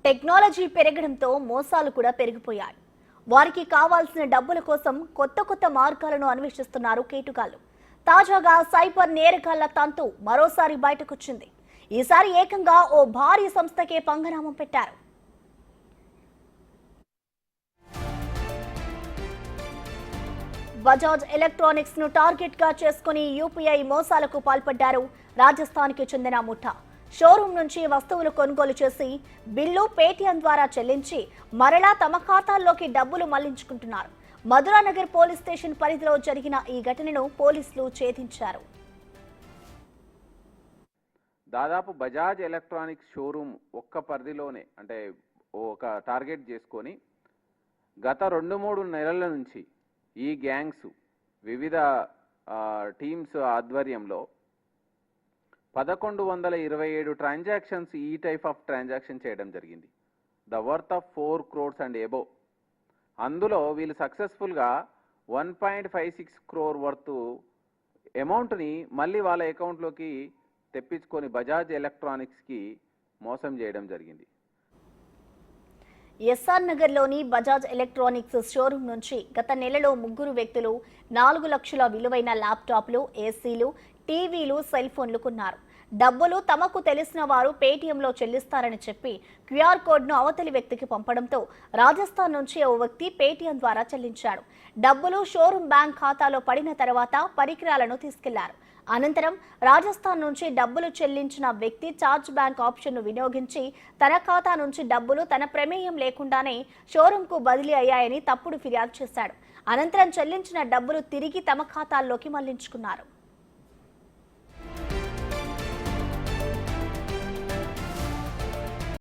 Technology పెరగడంతో మోసాలు కూడా పెరిగిపోయాయి. వారికి కావాల్సిన డబ్బుల కోసం కొత్త మార్గాలను అన్వేషిస్తున్నారు కేటుగాళ్లు. తాజాగా సైబర్ నేరగాళ్ల తంతు మరోసారి బయటకొచ్చింది. ఈసారి ఏకంగా ఓ భారీ సంస్థకే పంగనామం పెట్టారు. బజాజ్ ఎలక్ట్రానిక్స్ ను టార్గెట్ గా చేసుకుని యూపీఐ మోసాలకు పాల్పడ్డారు రాజస్థాన్ కి చెందిన ముఠా. షోరూం నుంచి వస్తువులు కొనుగోలు చేసి బిల్లు పేటీఎం ద్వారా చెల్లించి మరలా తమ ఖాతాల్లోకి డబ్బులు మళ్లించుకుంటున్నారు. మధురానగర్ పోలీస్ స్టేషన్ పరిధిలో జరిగిన ఈ ఘటనను పోలీసులు ఛేదించారు. దాదాపు బజాజ్ ఎలక్ట్రానిక్స్ షోరూమ్ ఒక్క పరిధిలోనే అంటే ఒక టార్గెట్ చేసుకొని గత 2-3 నెలల నుంచి ఈ గ్యాంగ్స్ వివిధ టీమ్స్ ఆధ్వర్యంలో 1127 ట్రాన్సాక్షన్స్ ఈ టైప్ ఆఫ్ ట్రాన్సాక్షన్ చేయడం జరిగింది. The worth of 4 crores and above. అందులో వీళ్ళు సక్సెస్ఫుల్గా 1.56 crore వర్త్ అమౌంట్ని మళ్ళీ వాళ్ళ అకౌంట్లోకి తెప్పించుకొని బజాజ్ ఎలక్ట్రానిక్స్కి మోసం చేయడం జరిగింది. ఎస్ఆర్ నగర్లోని బజాజ్ ఎలక్ట్రానిక్స్ షోరూం నుంచి గత నెలలో 3 వ్యక్తులు 4 లక్షల విలువైన ల్యాప్టాప్లు, ఏసీలు, టీవీలు, సెల్ ఫోన్లు కొన్నారు. డబ్బులు తమకు తెలిసిన వారు పేటీఎంలో చెల్లిస్తారని చెప్పి క్యూఆర్ కోడ్ను అవతలి వ్యక్తికి పంపడంతో రాజస్థాన్ నుంచి ఓ వ్యక్తి పేటీఎం ద్వారా చెల్లించాడు. డబ్బులు షోరూం బ్యాంక్ ఖాతాలో పడిన తర్వాత పరికరాలను తీసుకెళ్లారు. అనంతరం రాజస్థాన్ నుంచి డబ్బులు చెల్లించిన వ్యక్తి చార్జ్ బ్యాంక్ ఆప్షన్ను వినియోగించి తన ఖాతా నుంచి డబ్బులు తన ప్రమేయం లేకుండానే షోరూంకు బదిలీ అయ్యాయని తప్పుడు ఫిర్యాదు చేశాడు. అనంతరం చెల్లించిన డబ్బులు తిరిగి తమ ఖాతాల్లోకి మళ్లించుకున్నారు.